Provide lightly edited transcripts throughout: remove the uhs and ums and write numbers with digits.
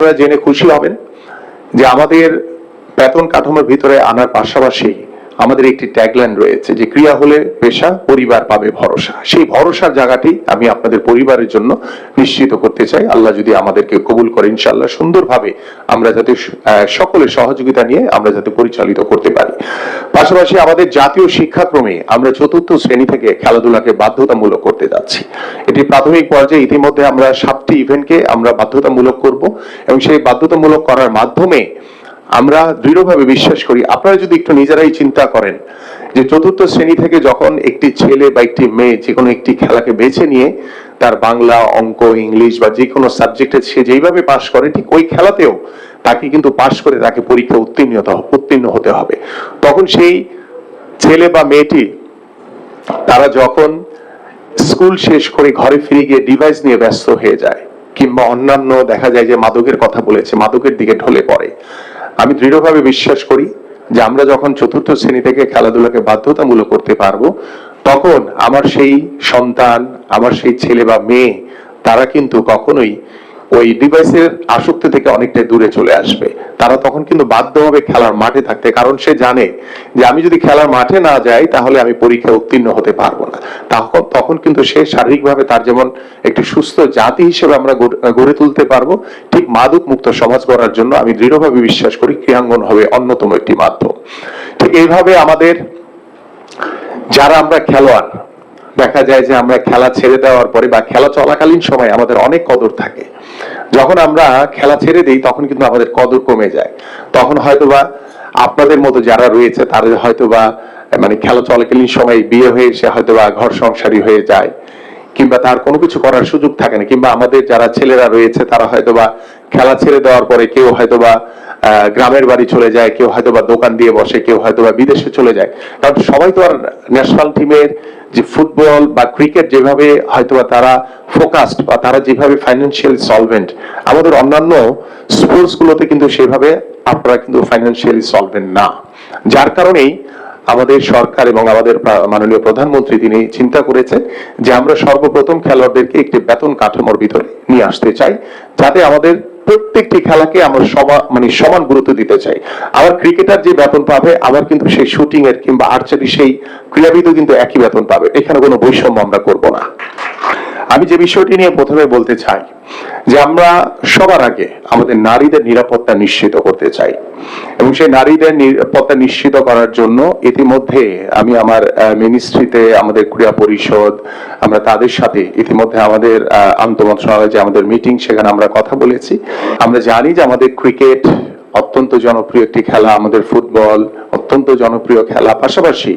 আপনারা জেনে খুশি হবেন যে আমাদের বেতন কাঠামোর ভিতরে আনার পাশাপাশি আমাদের একটি ট্যাগলাইন রয়েছে যে ক্রিয়া হলে পেশা, পরিবার পাবে ভরসা। সেই ভরসার জায়গাটি আমি আপনাদের পরিবারের জন্য নিশ্চিত করতে চাই। আল্লাহ যদি আমাদেরকে কবুল করে ইনশাআল্লাহ সুন্দরভাবে আমরা যাতে সকলের সহযোগিতা নিয়ে আমরা যাতে পরিচালিত করতে পারি। পাশাপাশি আমাদের জাতীয় শিক্ষাক্রমে আমরা ৪র্থ শ্রেণী থেকে খেলাধুলাকে বাধ্যতামূলক করতে যাচ্ছি। এটি প্রাথমিক পর্যায়ে ইতিমধ্যে আমরা 7টি ইভেন্টকে আমরা বাধ্যতামূলক করব এবং সেই বাধ্যতামূলক করার মাধ্যমে আমরা দৃঢ়ভাবে বিশ্বাস করি, আপনারা যদি একটু নিজেরাই চিন্তা করেন যে ৪র্থ শ্রেণী থেকে যখন একটি ছেলে বা একটি মেয়ে যে কোনো একটি খেলাকে বেছে নিয়ে তার বাংলা, অঙ্ক, ইংলিশ বা যে কোনো সাবজেক্টে সে যেইভাবে পাশ করে, ঠিক ওই খেলাতেও তাকে কিন্তু পাশ করে তাকে পরীক্ষা উত্তীর্ণ হতে হবে। তখন সেই ছেলে বা মেয়েটি তারা যখন স্কুল শেষ করে ঘরে ফিরে গিয়ে ডিভাইস নিয়ে ব্যস্ত হয়ে যায় কিংবা অন্যান্য দেখা যায় যে মাদকের কথা বলেছে, মাদকের দিকে ঢলে পড়ে, আমি দৃঢ়ভাবে বিশ্বাস করি যে আমরা যখন ৪র্থ শ্রেণী থেকে খেলাধুলাকে বাধ্যতামূলক করতে পারবো, তখন আমার সেই সন্তান, আমার সেই ছেলে বা মেয়ে তারা কিন্তু কখনোই ওই ডিভাইসের আসক্তি থেকে অনেকটাই দূরে চলে আসবে। তারা তখন কিন্তু বাধ্য হবে খেলার মাঠে থাকতে, কারণ সে জানে যে আমি যদি খেলার মাঠে না যাই তাহলে আমি পরীক্ষায় উত্তীর্ণ হতে পারবো না। তখন কিন্তু সে শারীরিকভাবে তার যেমন একটি সুস্থ জাতি হিসেবে আমরা গড়ে তুলতে পারবো, ঠিক মাদক মুক্ত সমাজ গড়ার জন্য আমি দৃঢ়ভাবে বিশ্বাস করি ক্রীড়াঙ্গন হবে অন্যতম একটি মাধ্যম। ঠিক এইভাবে আমাদের যারা আমরা খেলোয়াড়, দেখা যায় যে আমরা খেলা ছেড়ে দেওয়ার পরে বা খেলা চলাকালীন সময় আমাদের অনেক কদর থাকে। যখন আমরা খেলা ছেড়ে দিই তখন কিন্তু আমাদের কদর কমে যায়। তখন হয়তোবা আপনাদের মতো যারা রয়েছে তাদের হয়তোবা মানে খেলা চলাকালীন সময় বিয়ে হয়ে সে হয়তোবা ঘর সংসারী হয়ে যায়, কিংবা তার কোনো কিছু করার সুযোগ থাকে না, কিংবা আমাদের যারা ছেলেরা রয়েছে তারা হয়তোবা খেলা ছেড়ে দেওয়ার পরে কেউ হয়তোবা গ্রামের বাড়ি চলে যায়, কেউ হয়তোবা দোকান দিয়ে বসে, কেউ হয়তোবা বিদেশে চলে যায়। কারণ সবাই তো আর ন্যাশনাল টিমের যে ফুটবল বা ক্রিকেট যেভাবে হয়তোবা তারা ফোকাসড বা তারা যেভাবে ফাইন্যান্সিয়াল সলভেন্ট, আমাদের অন্যান্য স্পোর্টস গুলোতে কিন্তু সেভাবে আপনারা কিন্তু ফাইন্যান্সিয়ালি সলভেন্ট না। যার কারণেই আমাদের সরকার এবং আমাদের মাননীয় প্রধানমন্ত্রী তিনি চিন্তা করেছেন যে আমরা সর্বপ্রথম খেলোয়াড়দেরকে একটি বেতন কাঠামোর ভিতরে নিয়ে আসতে চাই, যাতে আমাদের প্রত্যেকটি খেলাকে আমরা সমান গুরুত্ব দিতে চাই। আমার ক্রিকেটার যে বেতন পাবে, আবার কিন্তু সেই শুটিং এর কিংবা আর্চারি সেই ক্রীড়াবিদও কিন্তু একই বেতন পাবে। এখানে কোনো বৈষম্য আমরা করব না। আমি যে বিষয়টি নিয়ে প্রথমে বলতে চাই যে আমরা সবার আগে আমাদের নারীদের নিরাপত্তা নিশ্চিত করতে চাই এবং সেই নারীদের নিরাপত্তা নিশ্চিত করার জন্য ইতিমধ্যে আমি আমার মিনিস্ট্রিতে আমাদের ক্রীড়া পরিষদ আমরা তাদের সাথে ইতিমধ্যে আমাদের আন্তঃমন্ত্রণালয়ে যে আমাদের মিটিং সেখানে আমরা কথা বলেছি। আমরা জানি যে আমাদের ক্রিকেট অত্যন্ত জনপ্রিয় একটি খেলা, আমাদের ফুটবল অত্যন্ত জনপ্রিয় খেলা, পাশাপাশি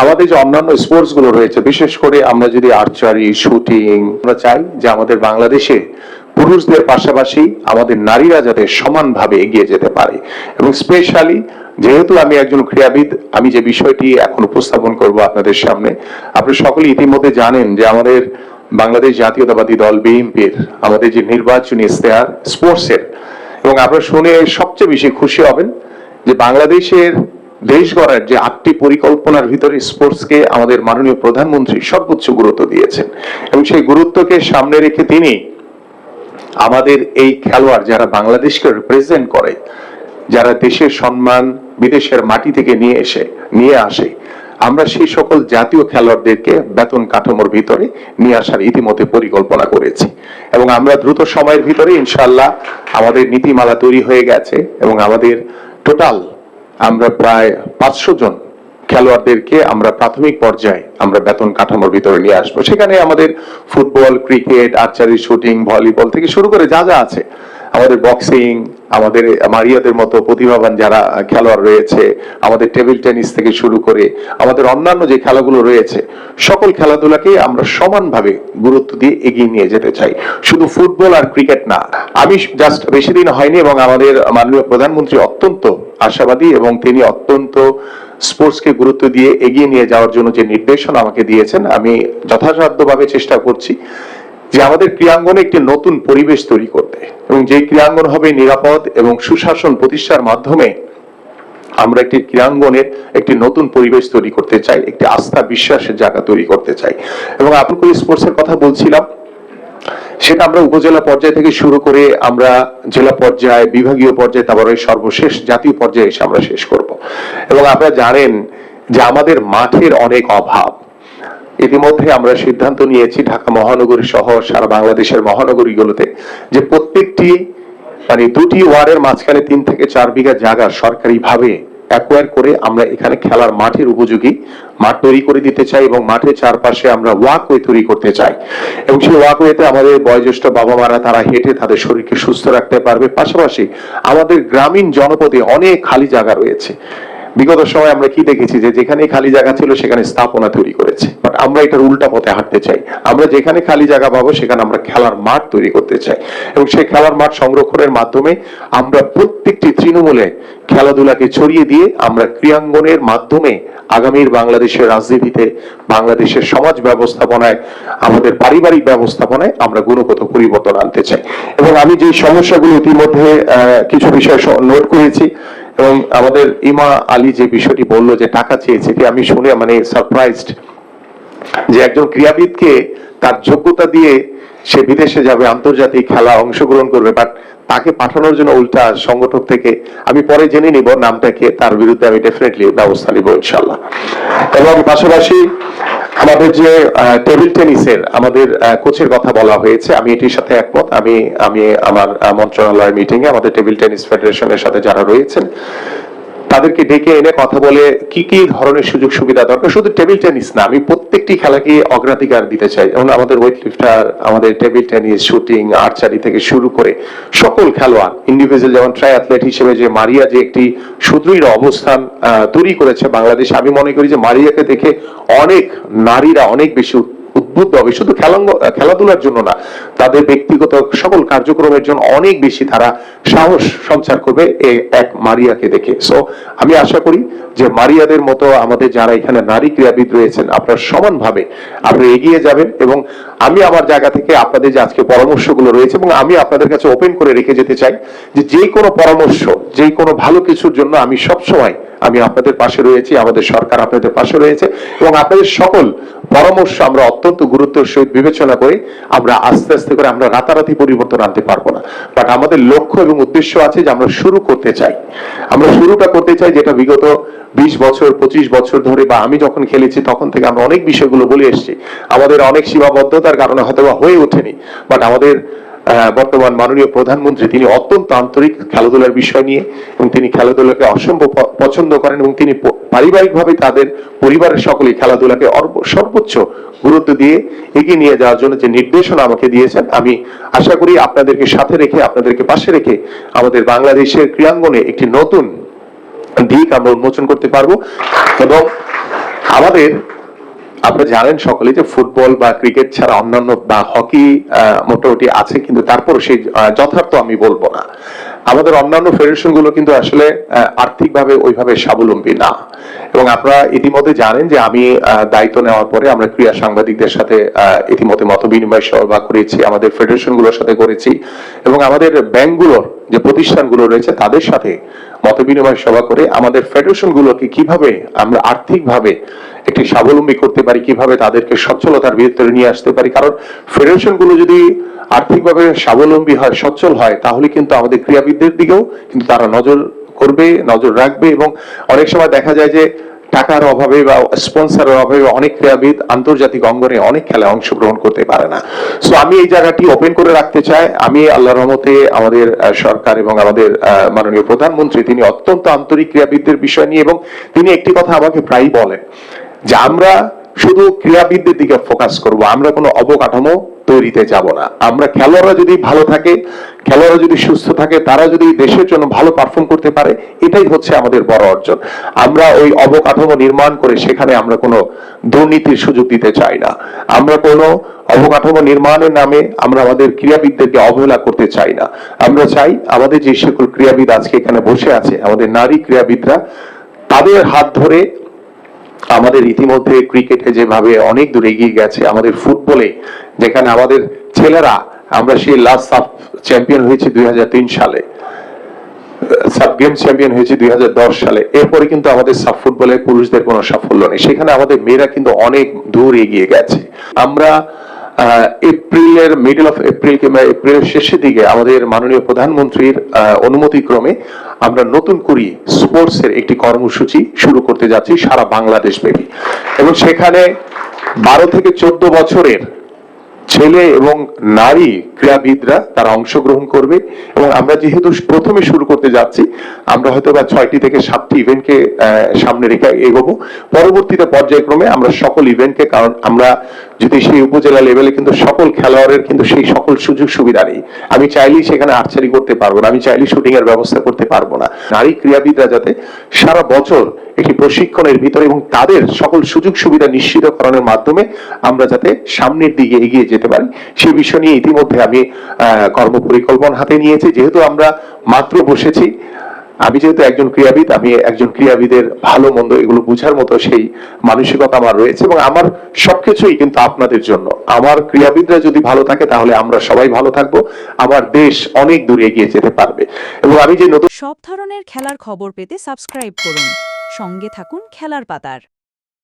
আমাদের যে অন্যান্য স্পোর্টস গুলো রয়েছে, বিশেষ করে আমরা যদি আর্চারি, শুটিং, আমরা চাই যে আমাদের বাংলাদেশে পুরুষদের পাশাপাশি আমাদের নারীরা যাতে সমানভাবে এগিয়ে যেতে পারে। এবং স্পেশালি যেহেতু আমি একজন ক্রীড়াবিদ, আমি যে বিষয়টি এখন উপস্থাপন করব আপনাদের সামনে, আপনারা সকলে ইতিমধ্যে জানেন যে আমাদের বাংলাদেশ জাতীয়তাবাদী দল বিএনপির আমাদের যে নির্বাচনী ইশতেহার স্পোর্টসের, এবং আপনারা শুনে সবচেয়ে বেশি খুশি হবেন যে বাংলাদেশের দেশ গড়ার যে 8টি পরিকল্পনার ভিতরে স্পোর্টসকে আমাদের মাননীয় প্রধানমন্ত্রী সর্বোচ্চ গুরুত্ব দিয়েছেন এবং সেই গুরুত্বকে সামনে রেখে তিনি আমাদের এই খেলোয়াড় যারা বাংলাদেশকে রিপ্রেজেন্ট করে, যারা দেশের সম্মান বিদেশের মাটি থেকে নিয়ে আসে, আমরা সেই সকল জাতীয় খেলোয়াড়দেরকে বেতন কাঠামোর ভিতরে নিয়ে আসার ইতিমধ্যে পরিকল্পনা করেছি এবং আমরা দ্রুত সময়ের ভিতরে ইনশাআল্লাহ আমাদের নীতিমালা তৈরি হয়ে গেছে এবং আমাদের টোটাল আমরা প্রায় 500 জন খেলোয়াড়দেরকে আমরা প্রাথমিক পর্যায়ে আমরা বেতন কাঠামোর ভিতরে নিয়ে আসবো। সেখানে আমাদের football, cricket, archery, shooting, volleyball থেকে শুরু করে যা যা আছে, আমাদের বক্সিং, আমাদের মারিয়াদের মতো প্রতিভাবান যারা খেলোয়াড় রয়েছে, আমাদের টেবিল টেনিস থেকে শুরু করে আমাদের অন্যান্য যে খেলাগুলো রয়েছে, সকল খেলাধুলাকে আমরা সমানভাবে গুরুত্ব দিয়ে এগিয়ে নিয়ে যেতে চাই। শুধু ফুটবল আর ক্রিকেট না। আমি জাস্ট বেশি দিন হয়নি এবং আমাদের মাননীয় প্রধানমন্ত্রী অত্যন্ত আশাবাদী এবং তিনি অত্যন্ত স্পোর্টসকে গুরুত্ব দিয়ে এগিয়ে নিয়ে যাওয়ার জন্য যে নির্দেশনা আমাকে দিয়েছেন, আমি যথাসাধ্যভাবে চেষ্টা করছি যে আমাদের ক্রীড়াঙ্গনে একটি নতুন পরিবেশ তৈরি করতে এবং যে ক্রীড়াঙ্গন হবে নিরাপদ এবং সুশাসন প্রতিষ্ঠার মাধ্যমে আমরা একটি ক্রীড়াঙ্গনের একটি নতুন পরিবেশ তৈরি করতে চাই, একটি আস্থা বিশ্বাসের জায়গা তৈরি করতে চাই। এবং আপনাকে স্পোর্টসের কথা বলছিলাম, সেটা আমরা উপজেলা পর্যায় থেকে শুরু করে আমরা জেলা পর্যায়ে, বিভাগীয় পর্যায়ে, তারপরে সর্বশেষ জাতীয় পর্যায়ে এসে আমরা শেষ করব। এবং আপনারা জানেন যে আমাদের মাঠের অনেক অভাব। ইতিমধ্যে আমরা সিদ্ধান্ত নিয়েছি ঢাকা মহানগরী সহ সারা বাংলাদেশের মহানগরীগুলোতে যে প্রত্যেকটি মানে 2টি ওয়ার্ডের মাঝখানে 3 থেকে 4 বিঘা জায়গা সরকারিভাবে অ্যাকোয়ার করে আমরা এখানে খেলার মাঠের উপযোগী মাঠ তৈরি করে দিতে চাই এবং মাঠের চারপাশে আমরা ওয়াকওয়ে তৈরি করতে চাই। এবং সেই ওয়াকওয়েতে আমাদের বয়োজ্যেষ্ঠ বাবা মারা তারা হেঁটে তাদের শরীরকে সুস্থ রাখতে পারবে। পাশাপাশি আমাদের গ্রামীণ জনপদে অনেক খালি জায়গা রয়েছে। বিগত সময় আমরা কি দেখেছি যে যেখানে খালি জায়গা ছিল সেখানে স্থাপনা তৈরি করেছে, বাট আমরা এটার উল্টা পথে হাঁটতে চাই। আমরা যেখানে খালি জায়গা পাবো সেখানে আমরা খেলার মাঠ তৈরি করতে চাই এবং সেই খেলার মাঠ সংরক্ষণের মাধ্যমে আমরা প্রত্যেকটি তৃণমূলে খেলাধুলাকে ছড়িয়ে দিয়ে আমরা ক্রীড়াঙ্গনের মাধ্যমে আগামীর বাংলাদেশের রাজনীতিতে, বাংলাদেশের সমাজ ব্যবস্থাপনায়, আমাদের পারিবারিক ব্যবস্থাপনায় আমরা গুণগত পরিবর্তন আনতে চাই। এবং আমি যে সমস্যাগুলো ইতিমধ্যে কিছু বিষয় নোট করেছি এবং আমাদের ইমা আলী যে বিষয়টি বললো যে টাকা চেয়েছে, আমি শুনে মানে সারপ্রাইজড যে একজন ক্রীড়াবিদকে তার যোগ্যতা দিয়ে সে বিদেশে যাবে, আন্তর্জাতিক খেলা অংশগ্রহণ করবে, বাট তাকে পাঠানোর জন্য উল্টা সংগঠক থেকে, আমি পরে জেনে নিব নামটাকে, তার বিরুদ্ধে আমি ডেফিনেটলি ব্যবস্থা নিব ইনশাল্লাহ। এবং পাশাপাশি আমাদের যে টেবিল টেনিসের আমাদের কোচের কথা বলা হয়েছে, আমি এটির সাথে একমত। আমি আমার মন্ত্রণালয়ের মিটিং এ আমাদের টেবিল টেনিস ফেডারেশনের সাথে যারা রয়েছেন তাদেরকে ডেকে এনে কথা বলে কি কি ধরনের সুযোগ সুবিধা দরকার, শুধু টেবিল টেনিস না, আমি প্রত্যেকটি খেলাকে অগ্রাধিকার দিতে চাই। যেমন আমাদের ওয়েট লিফটার, আমাদের টেবিল টেনিস, শুটিং, আর্চারি থেকে শুরু করে সকল খেলোয়াড় ইন্ডিভিজুয়াল, যেমন ট্রাই অ্যাথলেট হিসেবে যে মারিয়া যে একটি সুদৃঢ় অবস্থান তৈরি করেছে বাংলাদেশ, আমি মনে করি যে মারিয়াকে দেখে অনেক নারীরা অনেক বেশি উদ্বুদ্ধ হবে, শুধু খেলাধুলার জন্য না, তাদের ব্যক্তিগত সকল কার্যক্রমের জন্য অনেক বেশি তারা সাহস সঞ্চার করবে এক মারিয়াকে দেখে। সো আমি আশা করি যে মারিয়াদের মতো আমাদের যারা এখানে নারী ক্রীড়াবিদ রয়েছেন আপনারা সমানভাবে আপনারা এগিয়ে যাবেন। এবং আমি আমার জায়গা থেকে আপনাদের যে আজকে পরামর্শগুলো রয়েছে এবং আমি আপনাদের কাছে ওপেন করে রেখে যেতে চাই যে কোনো পরামর্শ, যে কোনো ভালো কিছুর জন্য আমি সবসময় আমি আপনাদের পাশে রয়েছি, আমাদের সরকার আপনাদের পাশে রয়েছে এবং আপনাদের সকল পরামর্শ আমরা অত্যন্ত গুরুত্বের সহিত বিবেচনা করে আমরা আস্তে আস্তে করে আমরা রাতারাতি পরিবর্তন আনতে পারবো না, বাট আমাদের লক্ষ্য এবং উদ্দেশ্য আছে যে আমরা শুরু করতে চাই, আমরা শুরুটা করতে চাই যেটা বিগত 20 বছর 25 বছর ধরে বা আমি যখন খেলেছি তখন থেকে আমরা অনেক বিষয়গুলো বলে এসেছি, আমাদের অনেক সীমাবদ্ধতার কারণে হয়তো হয়ে ওঠেনি, বাট আমাদের বর্তমান মাননীয় প্রধানমন্ত্রী তিনি অত্যন্ত আন্তরিক খেলাধুলার বিষয় নিয়ে এবং তিনি খেলাধুলাকে অসম্ভব পছন্দ করেন এবং তিনি পারিবারিকভাবে তাদের পরিবারের সকলেই খেলাধুলাকে সর্বোচ্চ গুরুত্ব দিয়ে এগিয়ে নিয়ে যাওয়ার জন্য যে নির্দেশনা আমাকে দিয়েছেন, আমি আশা করি আপনাদেরকে সাথে রেখে, আপনাদেরকে পাশে রেখে আমাদের বাংলাদেশের ক্রীড়াঙ্গনে একটি নতুন দিক আমরা উন্মোচন করতে পারবো। এবং আমাদের আপনারা জানেন সকলে যে ফুটবল বা ক্রিকেট ছাড়া অন্যান্য বা হকি মোটামুটি আছে, কিন্তু তারপর সেই যথার্থ আমি বলবো না, আমাদের অন্যান্য ফেডারেশন গুলো কিন্তু আসলে আর্থিকভাবে ওইভাবে স্বাবলম্বী না। এবং আপনারা ইতিমধ্যে জানেন যে আমি দায়িত্ব নেওয়ার পরে আমরা ক্রীড়া সাংবাদিকদের সাথে ইতিমধ্যে মত বিনিময় সভা করেছি, আমাদের ফেডারেশন গুলোর সাথে করেছি এবং আমাদের ব্যাংকগুলোর যে প্রতিষ্ঠানগুলো রয়েছে তাদের সাথে মত বিনিময় সভা করে আমাদের ফেডারেশন গুলোকে কিভাবে আমরা আর্থিকভাবে একটি স্বাবলম্বী করতে পারি, কিভাবে তাদেরকে সচ্ছলতার ভিতরে নিয়ে আসতে পারি। কারণ ফেডারেশন গুলো যদি আর্থিকভাবে স্বাবলম্বী হয়, সচ্ছল হয়, তাহলে কিন্তু আমাদের ক্রীড়াবিদদের দিকেও কিন্তু তারা নজর করবে, নজর রাখবে। এবং অনেক সময় দেখা যায় যে টাকার অভাবে বা স্পন্সরের অভাবে অনেক ক্রীড়াবিদ আন্তর্জাতিক অঙ্গনে অনেক খেলায় অংশগ্রহণ করতে পারে না। সো আমি এই জায়গাটি ওপেন করে রাখতে চাই। আমি আল্লাহর রহমতে আমাদের সরকার এবং আমাদের মাননীয় প্রধানমন্ত্রী তিনি অত্যন্ত আন্তরিক ক্রীড়াবিদদের বিষয় নিয়ে, এবং তিনি একটি কথা আমাকে প্রায়ই বলেন যে আমরা শুধু ক্রীড়াবিদদের দিকে ফোকাস করব, আমরা কোনো অবকাঠামো তৈরিতে যাব না। আমরা খেলোয়াড়রা যদি ভালো থাকে, খেলোয়াড়রা যদি সুস্থ থাকে, তারা যদি দেশের জন্য ভালো পারফর্ম করতে পারে, এটাই হচ্ছে আমাদের বড় অর্জন। আমরা ওই অবকাঠামো নির্মাণ করে সেখানে আমরা কোনো দুর্নীতির সুযোগ দিতে চাই না। আমরা কোনো অবকাঠামো নির্মাণের নামে আমরা আমাদের ক্রীড়াবিদদেরকে অবহেলা করতে চাই না। আমরা চাই আমাদের যে সকল ক্রীড়াবিদ আজকে এখানে বসে আছে, আমাদের নারী ক্রীড়াবিদরা, তাদের হাত ধরে আমাদের ইতিমধ্যে ক্রিকেটে যেভাবে অনেক দূর এগিয়ে গেছে, আমাদের ফুটবলে যেখানে আমাদের ছেলেরা, আমরা সেই লাস্ট সাব চ্যাম্পিয়ন হয়েছি 2003 সালে, সাব গেম চ্যাম্পিয়ন হয়েছে 2010 সালে, এরপরে কিন্তু আমাদের সাব ফুটবলে পুরুষদের কোনো সাফল্য নেই, সেখানে আমাদের মেয়েরা কিন্তু অনেক দূর এগিয়ে গেছে। আমরা এপ্রিলের মিডল অফ এপ্রিল কিংবা এপ্রিলের শেষের দিকে আমাদের মাননীয় প্রধানমন্ত্রীর অনুমতিক্রমে আমরা নতুন করে স্পোর্টস এর একটি কর্মসূচি শুরু করতে যাচ্ছি সারা বাংলাদেশ ব্যাপী, এবং সেখানে 12 থেকে 14 বছরের ছেলে এবং নারী ক্রীড়াবিদরা তারা অংশগ্রহণ করবে। এবং আমরা যেহেতু প্রথমে শুরু করতে যাচ্ছি, আমরা হয়তো বা 6টি থেকে 7টি ইভেন্টকে সামনে রেখে এগোবো। পরবর্তীতে পর্যায়ক্রমে আমরা সকল ইভেন্টকে, কারণ আমরা যদি সেই উপজেলা লেভেলে কিন্তু সকল খেলোয়াড়ের কিন্তু সেই সকল সুযোগ সুবিধা নেই। আমি চাইলেই সেখানে আর্চারি করতে পারবো না, আমি চাইলেই শুটিং এর ব্যবস্থা করতে পারবো না। নারী ক্রীড়াবিদরা যাতে সারা বছর একটি প্রশিক্ষণের ভিতরে এবং তাদের সকল সুযোগ সুবিধা নিশ্চিতকরণের মাধ্যমে আমরা যাতে সামনের দিকে এগিয়ে যেতে পারি, সে বিষয় নিয়ে ইতিমধ্যে আমি কর্মপরিকল্পনা হাতে নিয়েছি। যেহেতু আমরা মাত্র বসেছি, আমি যেহেতু একজন ক্রীড়াবিদ, আমি একজন ক্রীড়াবিদের ভালো মন্দ এগুলো বুঝার মতো সেই মানসিকতা আমার রয়েছে, এবং আমার সবকিছুই কিন্তু আপনাদের জন্য। আমার ক্রীড়াবিদরা যদি ভালো থাকে তাহলে আমরা সবাই ভালো থাকবো, আমার দেশ অনেক দূরে এগিয়ে যেতে পারবে। এবং আমি যে নতুন সব ধরনের খেলার খবর পেতে সাবস্ক্রাইব করুন, সঙ্গে থাকুন খেলার পাতার।